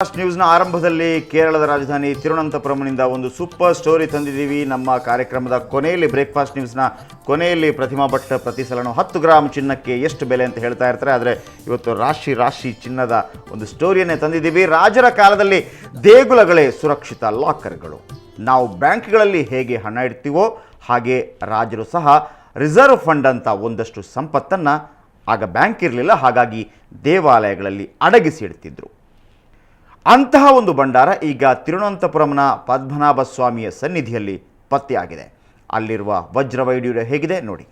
Fast ನ್ಯೂಸ್ನ ಆರಂಭದಲ್ಲಿ ಕೇರಳದ ರಾಜಧಾನಿ ತಿರುವನಂತಪುರಂನಿಂದ ಒಂದು ಸೂಪರ್ ಸ್ಟೋರಿ ತಂದಿದ್ದೀವಿ. ನಮ್ಮ ಕಾರ್ಯಕ್ರಮದ ಕೊನೆಯಲ್ಲಿ ಬ್ರೇಕ್ಫಾಸ್ಟ್ ನ್ಯೂಸ್ನ ಕೊನೆಯಲ್ಲಿ ಪ್ರತಿಮಾ ಭಟ್ ಪ್ರತಿ ಸಲನೂ 10 ಗ್ರಾಮ್ ಚಿನ್ನಕ್ಕೆ ಎಷ್ಟು ಬೆಲೆ ಅಂತ ಹೇಳ್ತಾ ಇರ್ತಾರೆ. ಆದರೆ ಇವತ್ತು ರಾಶಿ ಚಿನ್ನದ ಒಂದು ಸ್ಟೋರಿಯನ್ನೇ ತಂದಿದ್ದೀವಿ. ರಾಜರ ಕಾಲದಲ್ಲಿ ದೇಗುಲಗಳೇ ಸುರಕ್ಷಿತ ಲಾಕರ್ಗಳು. ನಾವು ಬ್ಯಾಂಕ್ಗಳಲ್ಲಿ ಹೇಗೆ ಹಣ ಇಡ್ತೀವೋ ಹಾಗೆ ರಾಜರು ಸಹ ರಿಸರ್ವ್ ಫಂಡ್ ಅಂತ ಒಂದಷ್ಟು ಸಂಪತ್ತನ್ನು, ಆಗ ಬ್ಯಾಂಕ್ ಇರಲಿಲ್ಲ, ಹಾಗಾಗಿ ದೇವಾಲಯಗಳಲ್ಲಿ ಅಡಗಿಸಿ ಇಡ್ತಿದ್ರು. ಅಂತಹ ಒಂದು ಭಂಡಾರ ಈಗ ತಿರುವನಂತಪುರಂನ ಪದ್ಮನಾಭ ಸ್ವಾಮಿಯ ಸನ್ನಿಧಿಯಲ್ಲಿ ಪತ್ತೆಯಾಗಿದೆ. ಅಲ್ಲಿರುವ ವಜ್ರವೈಡೂರ್ಯ ಹೇಗಿದೆ ನೋಡಿ.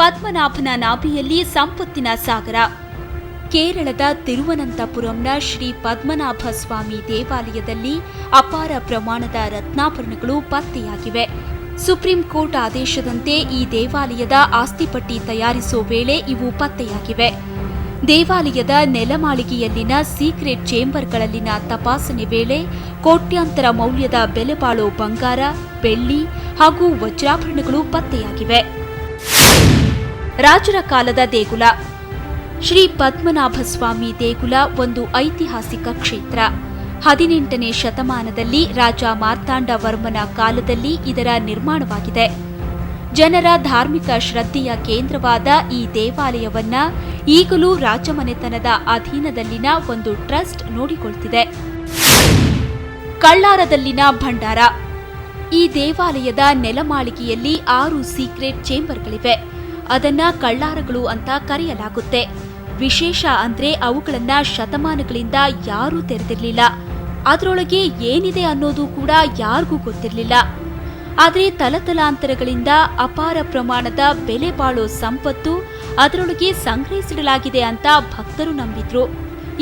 ಪದ್ಮನಾಭನ ನಾಭಿಯಲ್ಲಿ ಸಂಪತ್ತಿನ ಸಾಗರ. ಕೇರಳದ ತಿರುವನಂತಪುರಂನ ಶ್ರೀ ಪದ್ಮನಾಭ ಸ್ವಾಮಿ ದೇವಾಲಯದಲ್ಲಿ ಅಪಾರ ಪ್ರಮಾಣದ ರತ್ನಾಭರಣಗಳು ಪತ್ತೆಯಾಗಿವೆ. ಸುಪ್ರೀಂ ಕೋರ್ಟ್ ಆದೇಶದಂತೆ ಈ ದೇವಾಲಯದ ಆಸ್ತಿಪಟ್ಟಿ ತಯಾರಿಸುವ ವೇಳೆ ಇವು ಪತ್ತೆಯಾಗಿವೆ. ದೇವಾಲಯದ ನೆಲಮಾಳಿಗೆಯಲ್ಲಿನ ಸೀಕ್ರೆಟ್ ಚೇಂಬರ್ಗಳಲ್ಲಿನ ತಪಾಸಣೆ ವೇಳೆ ಕೋಟ್ಯಾಂತರ ಮೌಲ್ಯದ ಬೆಲೆ ಬಾಳೋ ಬಂಗಾರ, ಬೆಳ್ಳಿ ಹಾಗೂ ವಜ್ರಾಭರಣಗಳು ಪತ್ತೆಯಾಗಿವೆ. ರಾಜರ ಕಾಲದ ದೇಗುಲ. ಶ್ರೀ ಪದ್ಮನಾಭ ಸ್ವಾಮಿ ದೇಗುಲ ಒಂದು ಐತಿಹಾಸಿಕ ಕ್ಷೇತ್ರ. 18ನೇ ಶತಮಾನದಲ್ಲಿ ರಾಜ ಮಾರ್ತಾಂಡ ವರ್ಮನ ಕಾಲದಲ್ಲಿ ಇದರ ನಿರ್ಮಾಣವಾಗಿದೆ. ಜನರ ಧಾರ್ಮಿಕ ಶ್ರದ್ಧೆಯ ಕೇಂದ್ರವಾದ ಈ ದೇವಾಲಯವನ್ನ ಈಗಲೂ ರಾಜಮನೆತನದ ಅಧೀನದಲ್ಲಿನ ಒಂದು ಟ್ರಸ್ಟ್ ನೋಡಿಕೊಳ್ತಿದೆ. ಕಳ್ಳಾರದಲ್ಲಿನ ಭಂಡಾರ. ಈ ದೇವಾಲಯದ ನೆಲಮಾಳಿಗೆಯಲ್ಲಿ 6 ಸೀಕ್ರೆಟ್ ಚೇಂಬರ್ಗಳಿವೆ. ಅದನ್ನ ಕಳ್ಳಾರಗಳು ಅಂತ ಕರೆಯಲಾಗುತ್ತೆ. ವಿಶೇಷ ಅಂದ್ರೆ ಅವುಗಳನ್ನ ಶತಮಾನಗಳಿಂದ ಯಾರೂ ತೆರೆದಿರಲಿಲ್ಲ. ಅದರೊಳಗೆ ಏನಿದೆ ಅನ್ನೋದು ಕೂಡ ಯಾರಿಗೂ ಗೊತ್ತಿರಲಿಲ್ಲ. ಆದರೆ ತಲತಲಾಂತರಗಳಿಂದ ಅಪಾರ ಪ್ರಮಾಣದ ಬೆಲೆ ಬಾಳೋ ಸಂಪತ್ತು ಅದರೊಳಗೆ ಸಂಗ್ರಹಿಸಿಡಲಾಗಿದೆ ಅಂತ ಭಕ್ತರು ನಂಬಿದ್ರು.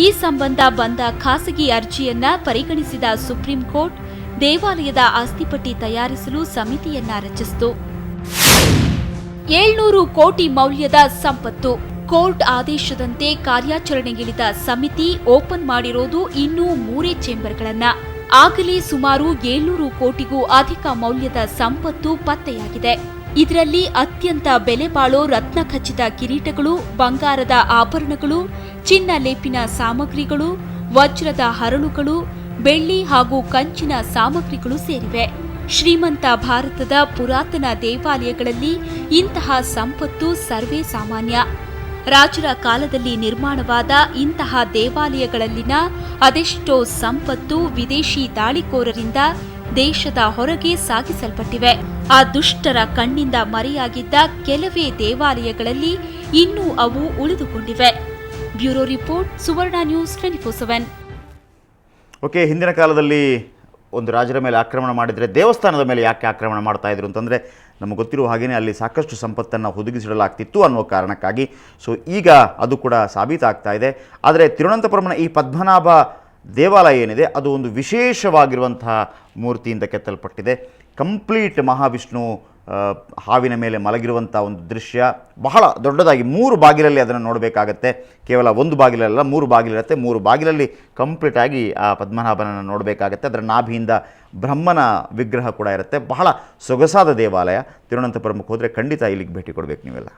ಈ ಸಂಬಂಧ ಬಂದ ಖಾಸಗಿ ಅರ್ಜಿಯನ್ನ ಪರಿಗಣಿಸಿದ ಸುಪ್ರೀಂ ಕೋರ್ಟ್ ದೇವಾಲಯದ ಆಸ್ತಿಪಟ್ಟಿ ತಯಾರಿಸಲು ಸಮಿತಿಯನ್ನ ರಚಿಸಿತು. 700 ಕೋಟಿ ಮೌಲ್ಯದ ಸಂಪತ್ತು. ಕೋರ್ಟ್ ಆದೇಶದಂತೆ ಕಾರ್ಯಾಚರಣೆಗಿಳಿದ ಸಮಿತಿ ಓಪನ್ ಮಾಡಿರೋದು ಇನ್ನೂ 3 ಚೇಂಬರ್ಗಳನ್ನ. ಆಗಲೇ ಸುಮಾರು 700 ಕೋಟಿಗೂ ಅಧಿಕ ಮೌಲ್ಯದ ಸಂಪತ್ತು ಪತ್ತೆಯಾಗಿದೆ. ಇದರಲ್ಲಿ ಅತ್ಯಂತ ಬೆಲೆ ಬಾಳೋ ರತ್ನಖಚಿತ ಕಿರೀಟಗಳು, ಬಂಗಾರದ ಆಭರಣಗಳು, ಚಿನ್ನ ಲೇಪಿನ ಸಾಮಗ್ರಿಗಳು, ವಜ್ರದ ಹರಳುಗಳು, ಬೆಳ್ಳಿ ಹಾಗೂ ಕಂಚಿನ ಸಾಮಗ್ರಿಗಳು ಸೇರಿವೆ. ಶ್ರೀಮಂತ ಭಾರತದ ಪುರಾತನ ದೇವಾಲಯಗಳಲ್ಲಿ ಇಂತಹ ಸಂಪತ್ತು ಸರ್ವೇ ಸಾಮಾನ್ಯ. ರಾಜರ ಕಾಲದಲ್ಲಿ ನಿರ್ಮಾಣವಾದ ಇಂತಹ ದೇವಾಲಯಗಳಲ್ಲಿನ ಅದೆಷ್ಟೋ ಸಂಪತ್ತು ವಿದೇಶಿ ದಾಳಿಕೋರರಿಂದ ದೇಶದ ಹೊರಗೆ ಸಾಗಿಸಲ್ಪಟ್ಟಿವೆ. ಆ ದುಷ್ಟರ ಕಣ್ಣಿಂದ ಮರೆಯಾಗಿದ್ದ ಕೆಲವೇ ದೇವಾಲಯಗಳಲ್ಲಿ ಇನ್ನೂ ಅವು ಉಳಿದುಕೊಂಡಿವೆ. ಬ್ಯೂರೋ ರಿಪೋರ್ಟ್, ಸುವರ್ಣ ನ್ಯೂಸ್ 24/7. ಓಕೆ, ಹಿಂದಿನ ಕಾಲದಲ್ಲಿ ಒಂದು ರಾಜರ ಮೇಲೆ ಆಕ್ರಮಣ ಮಾಡಿದರೆ ದೇವಸ್ಥಾನದ ಮೇಲೆ ಯಾಕೆ ಆಕ್ರಮಣ ಮಾಡ್ತಾ ಇದ್ರು ಅಂತಂದರೆ, ನಮಗೆ ಗೊತ್ತಿರುವ ಹಾಗೆಯೇ ಅಲ್ಲಿ ಸಾಕಷ್ಟು ಸಂಪತ್ತನ್ನು ಹುದುಗಿಸಿಡಲಾಗ್ತಿತ್ತು ಅನ್ನೋ ಕಾರಣಕ್ಕಾಗಿ. ಸೊ ಈಗ ಅದು ಕೂಡ ಸಾಬೀತಾಗ್ತಾ ಇದೆ. ಆದರೆ ತಿರುವನಂತಪುರಂನ ಈ ಪದ್ಮನಾಭ ದೇವಾಲಯ ಏನಿದೆ ಅದು ಒಂದು ವಿಶೇಷವಾಗಿರುವಂತಹ ಮೂರ್ತಿಯಿಂದ ಕೆತ್ತಲ್ಪಟ್ಟಿದೆ. ಕಂಪ್ಲೀಟ್ ಮಹಾವಿಷ್ಣು ಹಾವಿನ ಮೇಲೆ ಮಲಗಿರುವಂಥ ಒಂದು ದೃಶ್ಯ ಬಹಳ ದೊಡ್ಡದಾಗಿ 3 ಬಾಗಿಲಲ್ಲಿ ಅದನ್ನು ನೋಡಬೇಕಾಗತ್ತೆ. ಕೇವಲ ಒಂದು ಬಾಗಿಲಲ್ಲ, 3 ಬಾಗಿಲಿರುತ್ತೆ. 3 ಬಾಗಿಲಲ್ಲಿ ಕಂಪ್ಲೀಟಾಗಿ ಆ ಪದ್ಮನಾಭನನ್ನು ನೋಡಬೇಕಾಗತ್ತೆ. ಅದರ ನಾಭಿಯಿಂದ ಬ್ರಹ್ಮನ ವಿಗ್ರಹ ಕೂಡ ಇರುತ್ತೆ. ಬಹಳ ಸೊಗಸಾದ ದೇವಾಲಯ. ತಿರುವನಂತಪುರಕ್ಕೆ ಹೋದರೆ ಖಂಡಿತ ಇಲ್ಲಿಗೆ ಭೇಟಿ ಕೊಡಬೇಕು ನೀವೆಲ್ಲ.